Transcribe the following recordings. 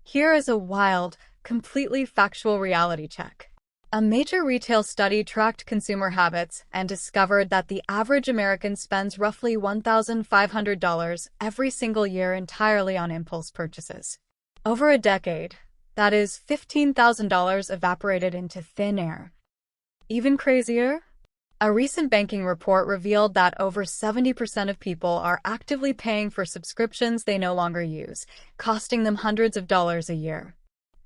Here is a wild, completely factual reality check. A major retail study tracked consumer habits and discovered that the average American spends roughly $1,500 every single year entirely on impulse purchases. Over a decade, that is $15,000 evaporated into thin air. Even crazier? A recent banking report revealed that over 70% of people are actively paying for subscriptions they no longer use, costing them hundreds of dollars a year.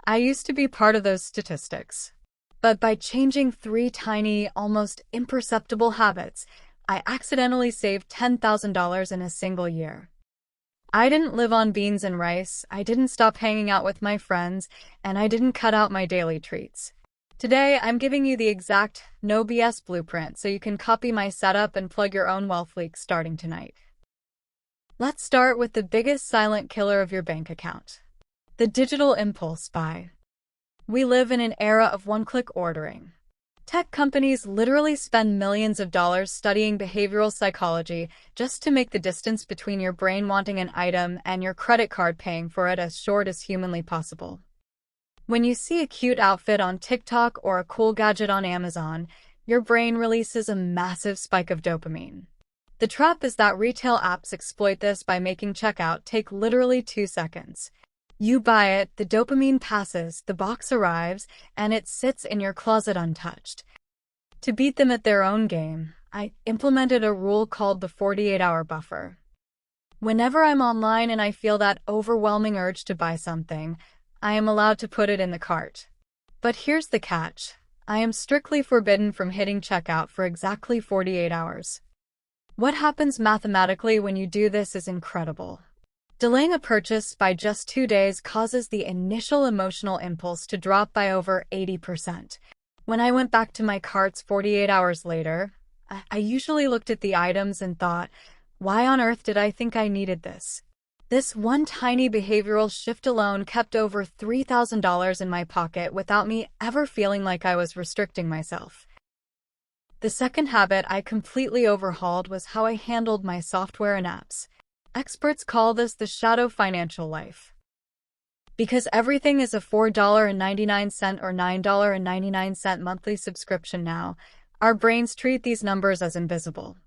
I used to be part of those statistics. But by changing 3 tiny, almost imperceptible habits, I accidentally saved $10,000 in a single year. I didn't live on beans and rice, I didn't stop hanging out with my friends, and I didn't cut out my daily treats. Today, I'm giving you the exact, no BS blueprint so you can copy my setup and plug your own wealth leaks starting tonight. Let's start with the biggest silent killer of your bank account: the digital impulse buy. We live in an era of one-click ordering. Tech companies literally spend millions of dollars studying behavioral psychology just to make the distance between your brain wanting an item and your credit card paying for it as short as humanly possible. When you see a cute outfit on TikTok or a cool gadget on Amazon, your brain releases a massive spike of dopamine. The trap is that retail apps exploit this by making checkout take literally 2 seconds. You buy it, the dopamine passes, the box arrives, and it sits in your closet untouched. To beat them at their own game, I implemented a rule called the 48-hour buffer. Whenever I'm online and I feel that overwhelming urge to buy something, I am allowed to put it in the cart. But here's the catch: I am strictly forbidden from hitting checkout for exactly 48 hours. What happens mathematically when you do this is incredible. Delaying a purchase by just 2 days causes the initial emotional impulse to drop by over 80%. When I went back to my carts 48 hours later, I usually looked at the items and thought, why on earth did I think I needed this? This one tiny behavioral shift alone kept over $3,000 in my pocket without me ever feeling like I was restricting myself. The second habit I completely overhauled was how I handled my software and apps. Experts call this the shadow financial life. Because everything is a $4.99 or $9.99 monthly subscription now, our brains treat these numbers as invisible.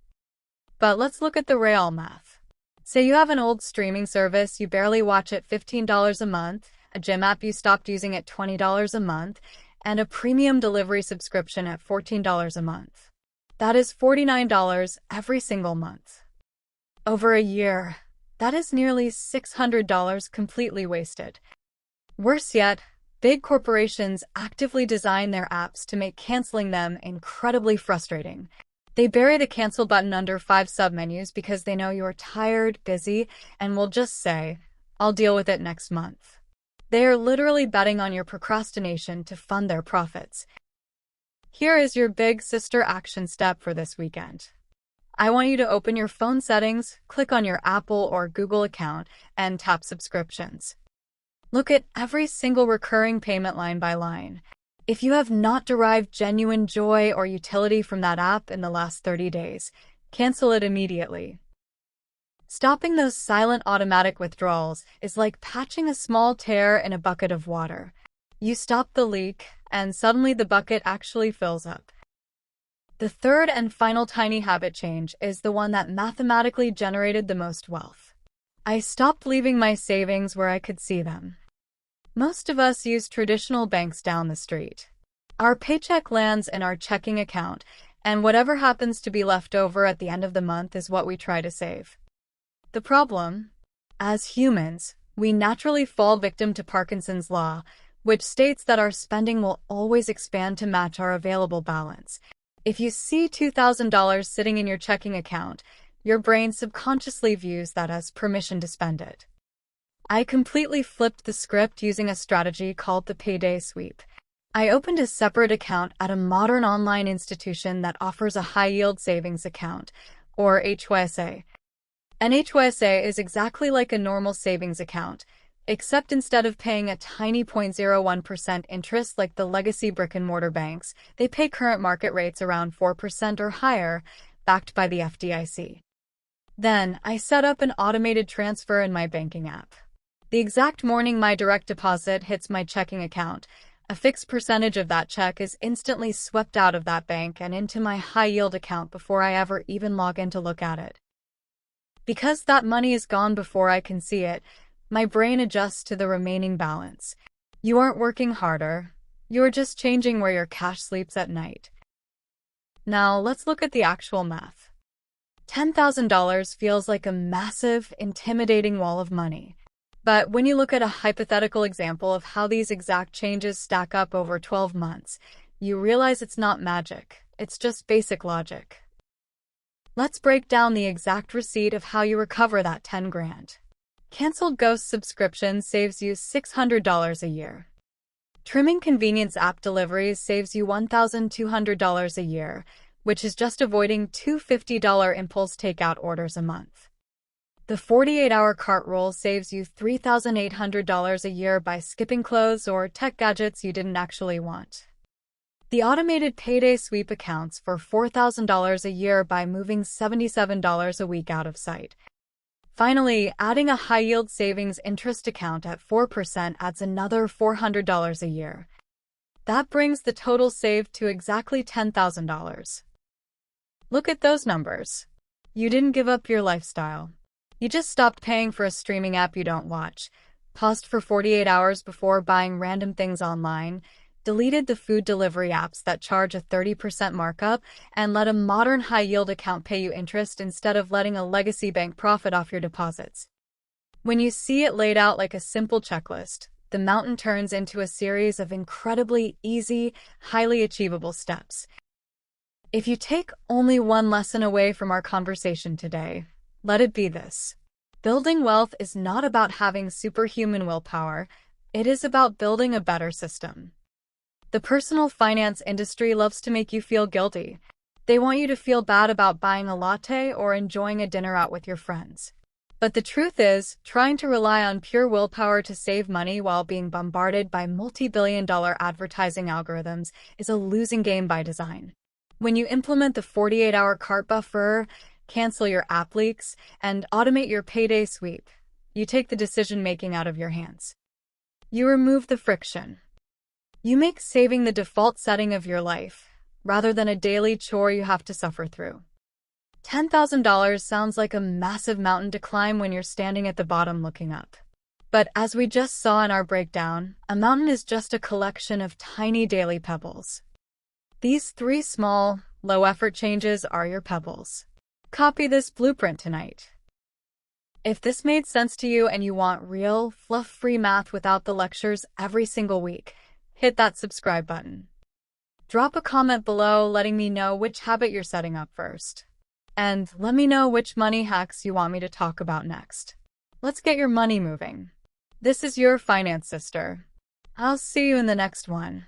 But let's look at the real math. Say you have an old streaming service you barely watch at $15 a month, a gym app you stopped using at $20 a month, and a premium delivery subscription at $14 a month. That is $49 every single month. Over a year, that is nearly $600 completely wasted. Worse yet, big corporations actively design their apps to make canceling them incredibly frustrating. They bury the cancel button under 5 submenus because they know you're tired, busy, and will just say, "I'll deal with it next month." They are literally betting on your procrastination to fund their profits. Here is your big sister action step for this weekend. I want you to open your phone settings, click on your Apple or Google account, and tap subscriptions. Look at every single recurring payment line by line. If you have not derived genuine joy or utility from that app in the last 30 days, cancel it immediately. Stopping those silent automatic withdrawals is like patching a small tear in a bucket of water. You stop the leak, and suddenly the bucket actually fills up. The third and final tiny habit change is the one that mathematically generated the most wealth. I stopped leaving my savings where I could see them. Most of us use traditional banks down the street. Our paycheck lands in our checking account, and whatever happens to be left over at the end of the month is what we try to save. The problem? As humans, we naturally fall victim to Parkinson's law, which states that our spending will always expand to match our available balance. If you see $2,000 sitting in your checking account, your brain subconsciously views that as permission to spend it. I completely flipped the script using a strategy called the Payday sweep. I opened a separate account at a modern online institution that offers a high-yield savings account, or HYSA. An HYSA is exactly like a normal savings account, except instead of paying a tiny 0.01% interest like the legacy brick-and-mortar banks, they pay current market rates around 4% or higher, backed by the FDIC. Then, I set up an automated transfer in my banking app. The exact morning my direct deposit hits my checking account, a fixed percentage of that check is instantly swept out of that bank and into my high-yield account before I ever even log in to look at it. Because that money is gone before I can see it, my brain adjusts to the remaining balance. You aren't working harder. You're just changing where your cash sleeps at night. Now, let's look at the actual math. $10,000 feels like a massive, intimidating wall of money. But when you look at a hypothetical example of how these exact changes stack up over 12 months, you realize it's not magic. It's just basic logic. Let's break down the exact receipt of how you recover that 10 grand. Canceled Ghost subscription saves you $600 a year. Trimming convenience app deliveries saves you $1,200 a year, which is just avoiding two $50 impulse takeout orders a month. The 48-hour cart roll saves you $3,800 a year by skipping clothes or tech gadgets you didn't actually want. The automated Payday sweep accounts for $4,000 a year by moving $77 a week out of sight. Finally, adding a high-yield savings interest account at 4% adds another $400 a year. That brings the total saved to exactly $10,000. Look at those numbers. You didn't give up your lifestyle. You just stopped paying for a streaming app you don't watch, paused for 48 hours before buying random things online, deleted the food delivery apps that charge a 30% markup, and let a modern high-yield account pay you interest instead of letting a legacy bank profit off your deposits. When you see it laid out like a simple checklist, the mountain turns into a series of incredibly easy, highly achievable steps. If you take only one lesson away from our conversation today, let it be this. Building wealth is not about having superhuman willpower. It is about building a better system. The personal finance industry loves to make you feel guilty. They want you to feel bad about buying a latte or enjoying a dinner out with your friends. But the truth is, trying to rely on pure willpower to save money while being bombarded by multi-billion-dollar advertising algorithms is a losing game by design. When you implement the 48-hour cart buffer, cancel your app leaks, and automate your Payday sweep, you take the decision-making out of your hands. You remove the friction. You make saving the default setting of your life, rather than a daily chore you have to suffer through. $10,000 sounds like a massive mountain to climb when you're standing at the bottom looking up. But as we just saw in our breakdown, a mountain is just a collection of tiny daily pebbles. These 3 small, low-effort changes are your pebbles. Copy this blueprint tonight. If this made sense to you and you want real, fluff-free math without the lectures every single week, hit that subscribe button. Drop a comment below letting me know which habit you're setting up first. And let me know which money hacks you want me to talk about next. Let's get your money moving. This is your finance sister. I'll see you in the next one.